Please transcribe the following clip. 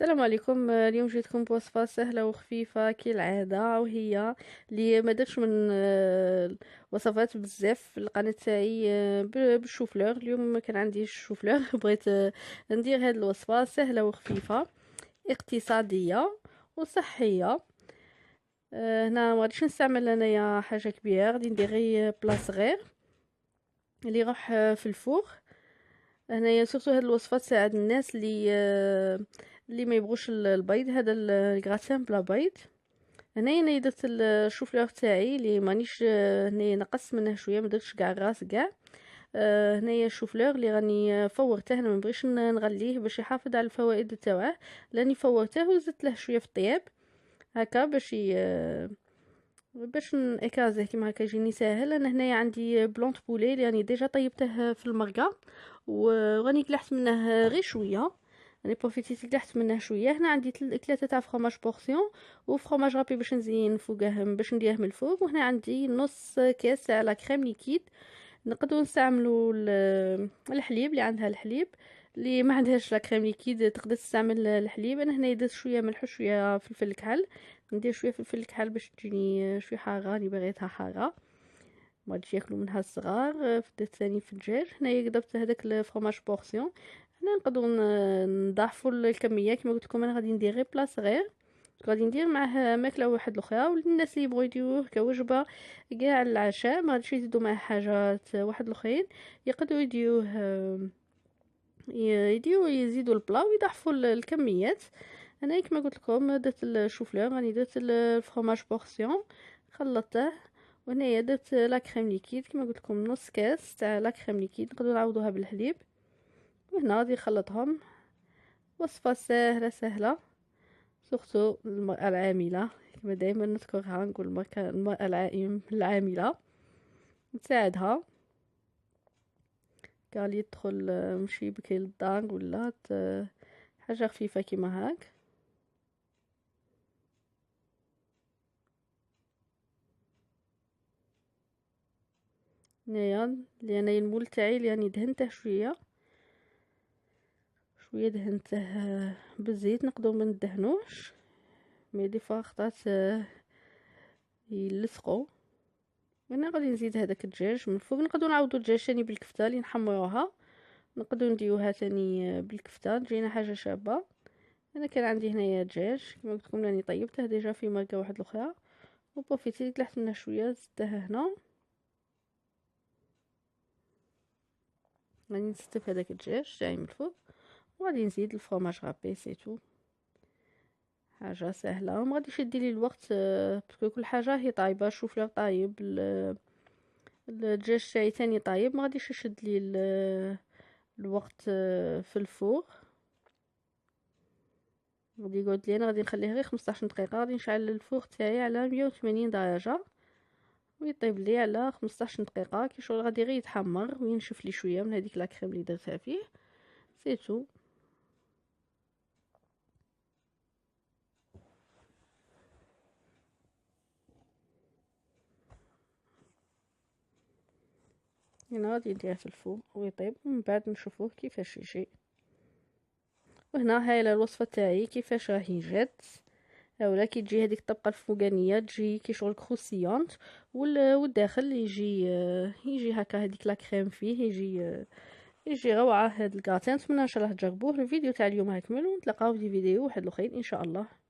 السلام عليكم. اليوم جيتكم بوصفة سهلة وخفيفة كالعادة، وهي اللي ما درتش من وصفات بزاف في القناة تاعي بالشوفلور. اليوم كان عندي الشوفلور بغيت ندير هذه الوصفة سهلة وخفيفة اقتصادية وصحية. هنا ما غاديش نستعمل انايا حاجة كبيرة، غادي ندير غير بلا صغير اللي يروح في الفوغ. هنايا سورتو هاد الوصفه تساعد الناس اللي ما يبغوش البيض. هذا الكراتان بلا بيض. هنايا درت الشوفلور تاعي اللي مانيش هنايا نقص منه شويه، ما درتش كاع الراس كاع. هنايا الشوفلور اللي راني فورته، انا ما نبغيش نغليه باش يحافظ على الفوائد تاعه، لاني فورته وزدت له شويه في الطياب هكا باش نكازيه كيما هكا يجيني ساهل. انا هنايا عندي بلونط بولي اللي راني ديجا طيبته في المرقه، وراني قلحت منه غير شويه. راني بروفيتيت قلحت منه شويه. هنا عندي 3 تاع فرomاج بورسيون وفرomاج رابي باش نزين فوقه باش نديره من الفوق. وهنا عندي نص كاس تاع لا كريم ليكيد. نقدروا نستعملوا الحليب اللي عندها الحليب، اللي ما عندهاش لا كريم ليكيد تقدر تستعمل الحليب. انا هنا درت شويه ملح وشويه فلفل كحل. ندير شويه فلفل كحل باش تجيني شويه حاره، راني بغيتها حاره ما تجي ياكلوا منها الصغار. درت ثاني في الدجاج. هنايا ضربت هذاك الفرomاج بورسيون. هنا نقدروا نضاعفوا الكميه كما قلت لكم. انا غادي ندير غير بلا صغير، غادي ندير معاه ماكله واحد اخرى، والناس اللي يبغوا يديروه كوجبه كاع العشاء ما غاديش يزيدوا معاه حاجات واحد الاخرين، يقدروا يزيدوا البلا ويضعفوا الكميات. انا كما قلت لكم درت الشوفلور، راني درت الفرomاج بورسيون خلطته. وهنايا درت لا كريم ليكيد كما قلت لكم نص كاس تاع لا كريم ليكيد، نقدروا نعوضوها بالحليب. وهنا غادي نخلطهم. وصفه سهله سهله، سورتو المرأة العاملة كما دائما نذكرها، نقول المرأة العاملة نساعدها قال يدخل مشي بكي للدار ولا حاجة خفيفة كيما هاك. هنايا اللي انا المول تاعي اللي راني دهنته شويه دهنته بالزيت، نقدروا ما ندهنوش مي دي فوا خطات يلصقوا. وانا غادي نزيد هذاك الدجاج من فوق. نقدروا نعوضوا الدجاج ثاني بالكفته اللي نحمروها، نقدروا نديوها ثاني بالكفته تجينا حاجه شابه. انا كان عندي هنايا دجاج كما قلت لكم راني طيبته ديجا في مرقه واحد الاخرى، وبروفيتي طلعت منها شويه زدتها هنا. غادي نستف هذاك الدجاج تاعي من الفوق، وغادي نزيد الفرomاج غابي سيتو. حاجه سهله وما غاديش يدي لي الوقت باسكو كل حاجه هي طايبه. شوف لي طايب الدجاج تاعي ثاني طايب، ما غاديش يشد لي الوقت في الفوق. غادي قلت لي انا غادي نخليه غير 15 دقيقه. غادي نشعل الفوق تاعي على 180 درجه ويطيب لي على 15 دقيقه. كي شغل غادي غير يتحمر وينشف لي شويه من هذيك لاكريم اللي درتها فيه سيتو. هنا غادي نديره في الفوق ويطيب ومن بعد نشوفوه كيفاش يجي. وهنا هاي الوصفه تاعي كيفاش راهي جات. اولا كي تجي هذيك الطبقه الفوقانيه تجي كي شغل كروسيونت، والداخل يجي هكا هذيك لا كريم فيه يجي روعه. هاد الكراتين نتمنى ان شاء الله تجربوه. الفيديو تاع اليوم هكمل، ونتلاقاو في فيديو واحد الاخرين ان شاء الله.